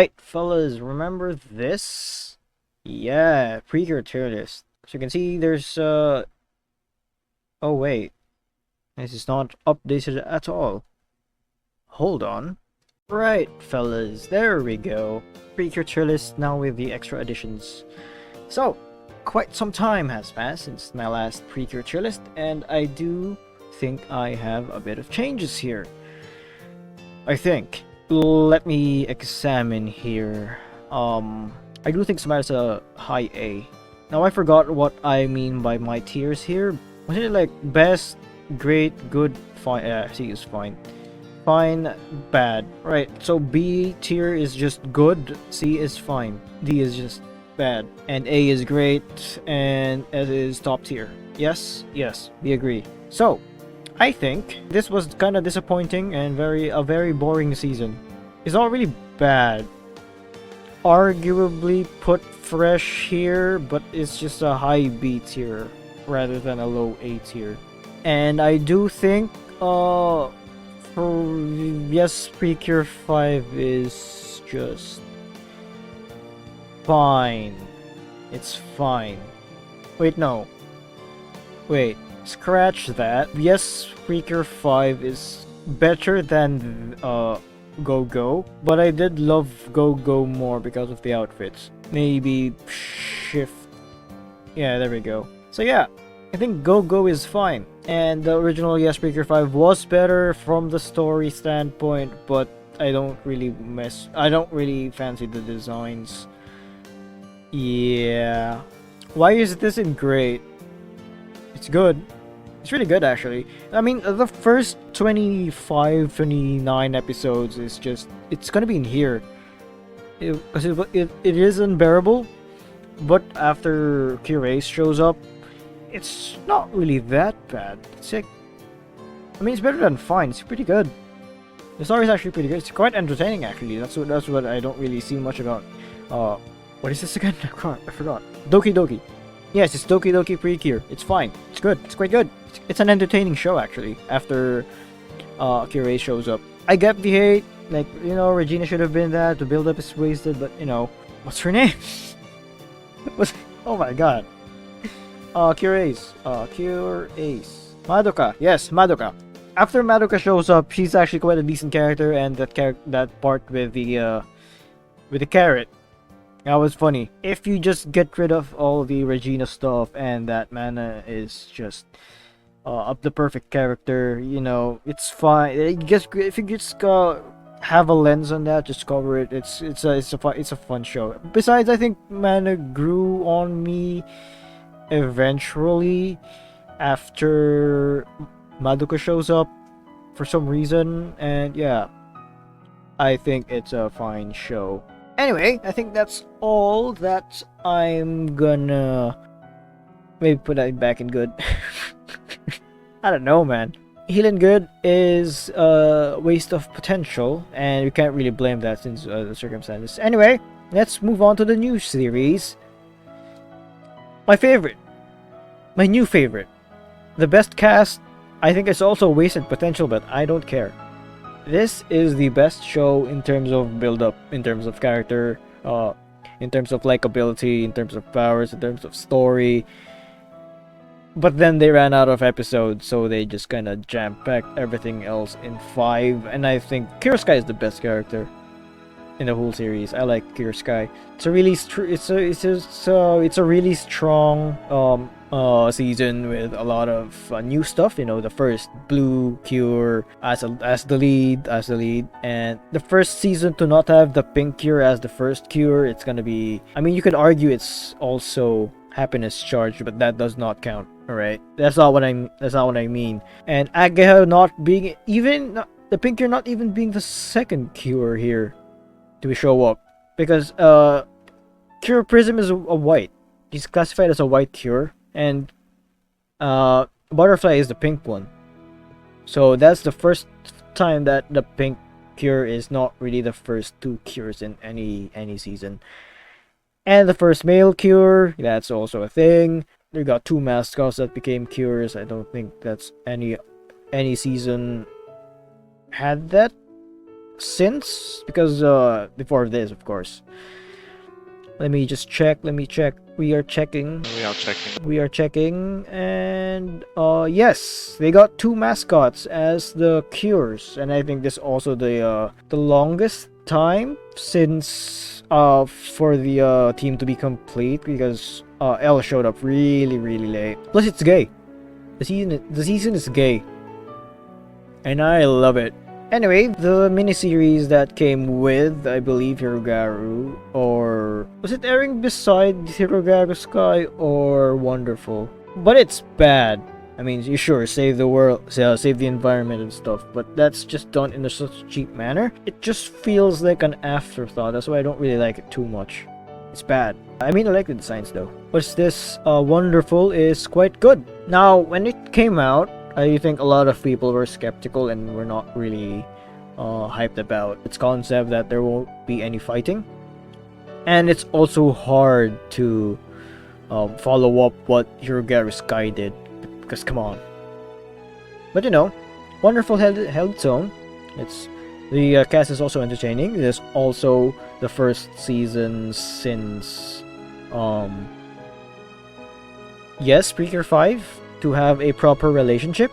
Right, fellas, remember this? Yeah, precure Tierlist. So you can see there's oh wait, this is not updated at all. Hold on. Right, fellas, there we go. Precure Tierlist now with the extra additions. So, quite some time has passed since my last precure Tierlist, and I do think I have a bit of changes here. I think. Let me examine here. I do think Smash is a high A. Now I forgot what I mean by my tiers here. Was it like best, great, good, fine? C is fine. Fine, bad. Right, so B tier is just good, C is fine, D is just bad, and A is great, and S is top tier. Yes, yes, we agree. So, I think this was kind of disappointing and a very boring season. It's not really bad. Arguably put fresh here, but it's just a high B tier rather than a low A tier. And I do think yes, Precure 5 is just fine. It's fine. Wait, no. Wait. Scratch that. Yes, Precure 5 is better than Go-Go, but I did love Go-Go more because of the outfits. Maybe shift. Yeah, there we go. So yeah, I think Go-Go is fine. And the original Yes Precure 5 was better from the story standpoint, but I don't really fancy the designs. Yeah. Why is this in great? It's good. It's really good, actually. I mean, the first 25, 29 episodes is just... It's gonna be in here. It is unbearable, but after Curace shows up, it's not really that bad. It's like... I mean, it's better than fine. It's pretty good. The story is actually pretty good. It's quite entertaining, actually. That's what I don't really see much about. What is this again? I forgot. Doki Doki. Yes, it's Doki Doki Precure. It's fine. It's good. It's quite good. It's an entertaining show, actually, after Kirei shows up. I get the hate. Like, you know, Regina should have been that. The build-up is wasted, but, you know, what's her name? Oh my god. Curace. Curace. Madoka. Yes, Madoka. After Madoka shows up, she's actually quite a decent character, and that part with the carrot. That was funny. If you just get rid of all the Regina stuff and that Mana is just up the perfect character, you know, it's fine. If you just have a lens on that, just cover it. It's a fun show. Besides, I think Mana grew on me eventually after Madoka shows up for some reason, and yeah, I think it's a fine show. Anyway, I think that's all that I'm gonna maybe put that back in good. I don't know, man. Healing good is a waste of potential, and we can't really blame that since the circumstances. Anyway, let's move on to the new series. My favorite. My new favorite. The best cast. I think it's also wasted potential, but I don't care. This is the best show in terms of build-up, in terms of character, in terms of likability, in terms of powers, in terms of story. But then they ran out of episodes, so they just kind of jam-packed everything else in 5. And I think Sky is the best character in the whole series. I like Sky. It's a really it's a really strong season with a lot of new stuff. You know, the first Blue Cure as the lead, and the first season to not have the Pink Cure as the first cure. It's gonna be. I mean, you could argue it's also happiness charged, but that does not count. All right, that's not what I mean. And Ageha not being the Pink Cure not even being the second cure here to show up, because Cure Prism is a white. He's classified as a white cure. And Butterfly is the pink one. So that's the first time that the pink cure is not really the first two cures in any season. And the first male cure, that's also a thing. We got 2 mascots that became cures. I don't think that's any season had that since, because before this, of course. Let me just check. Let me check. We are checking. We are checking, and yes, they got 2 mascots as the cures, and I think this also the longest time since for the team to be complete, because L showed up really late. Plus, it's gay. The season is gay, and I love it. Anyway, the miniseries that came with, I believe, Hirogaru, or was it airing beside Hirogaru Sky or Wonderful? But it's bad. I mean, you sure save the world, save the environment and stuff, but that's just done in such a cheap manner. It just feels like an afterthought. That's why I don't really like it too much. It's bad. I mean, I like the designs though. What's this? Wonderful is quite good. Now, when it came out, I think a lot of people were skeptical and were not really hyped about its concept that there won't be any fighting. And it's also hard to follow up what Hirogaru Sky did, because come on. But you know, Wonderful held its own. The cast is also entertaining. It is also the first season since yes, Precure 5 to have a proper relationship.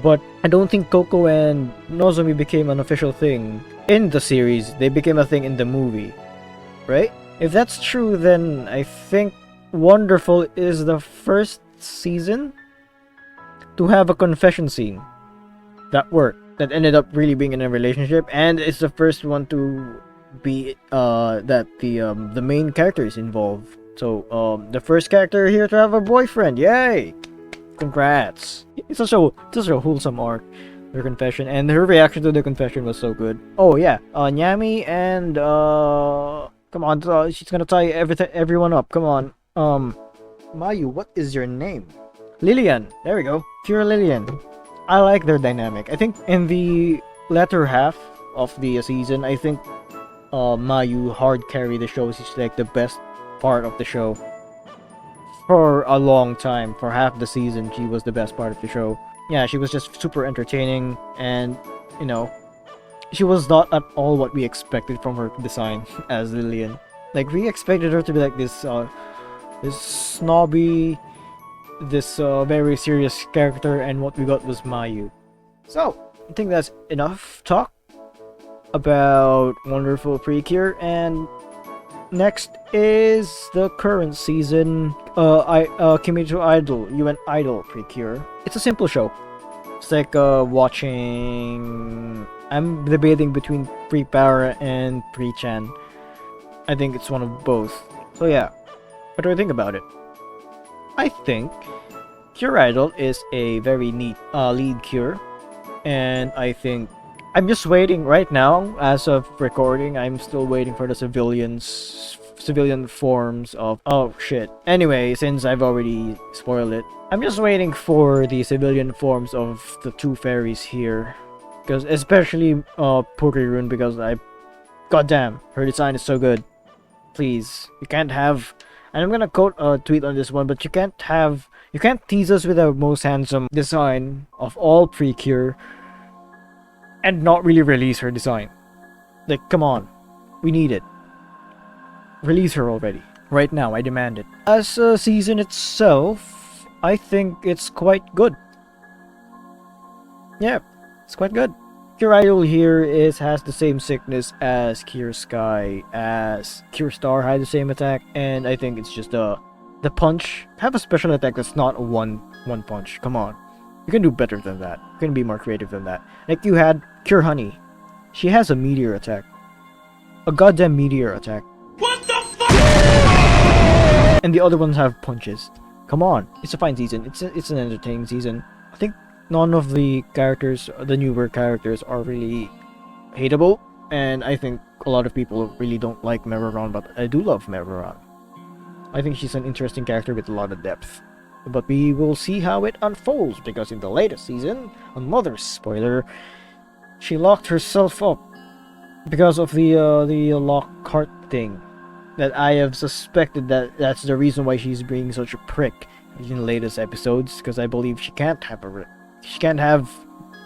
But I don't think Coco and Nozomi became an official thing in the series. They became a thing in the movie, right? If that's true, then I think Wonderful is the first season to have a confession scene that worked, that ended up really being in a relationship, and it's the first one to be that the main character is involved. So the first character here to have a boyfriend. Yay! Congrats. It's such a wholesome arc, her confession, and her reaction to the confession was so good. Oh yeah, Nyami and come on, she's gonna tie everyone up. Come on, Mayu, what is your name? Lillian. There we go. Pure Lillian. I like their dynamic. I think in the latter half of the season, I think Mayu hard carried the show. She's like the best part of the show. For a long time, for half the season, she was the best part of the show. Yeah, she was just super entertaining, and you know, she was not at all what we expected from her design as Lillian. Like, we expected her to be like this snobby, this very serious character, and what we got was Mayu. So I think that's enough talk about Wonderful Precure, and next is the current season, Kimetsu Idol, UN Idol Precure. It's a simple show. It's like watching... I'm debating between Pre-Para and Pre-Chan. I think it's one of both. So yeah, what do I think about it? I think Cure Idol is a very neat lead cure, and I think I'm just waiting right now, as of recording, I'm still waiting for the civilian forms of... Oh shit. Anyway, since I've already spoiled it, I'm just waiting for the civilian forms of the 2 fairies here. Because especially purirun, because goddamn, her design is so good. Please, you can't have... And I'm gonna quote a tweet on this one, but you can't tease us with the most handsome design of all Precure and not really release her design. Like, come on. We need it. Release her already. Right now, I demand it. As a season itself, I think it's quite good. Yeah, it's quite good. Cure Idol here has the same sickness as Cure Sky, as Cure Star had the same attack, and I think it's just the punch. Have a special attack that's not a one punch. Come on. You can do better than that. You can be more creative than that. Like you had Cure Honey. She has a meteor attack. A goddamn meteor attack. What the fuck? And the other ones have punches. Come on. It's a fine season. It's an entertaining season. I think none of the characters, the newer characters, are really hateable. And I think a lot of people really don't like Meroron, but I do love Meroron. I think she's an interesting character with a lot of depth. But we will see how it unfolds, because in the latest season, another spoiler, she locked herself up because of the Lockhart thing. That I have suspected that's the reason why she's being such a prick in the latest episodes, because I believe she can't have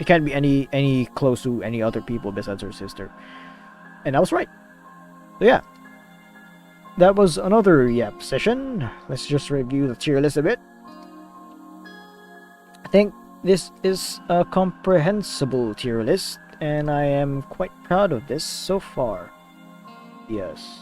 It can't be any close to any other people besides her sister. And I was right. So yeah. That was another Yap session. Let's just review the tier list a bit. I think this is a comprehensible tier list, and I am quite proud of this so far. Yes.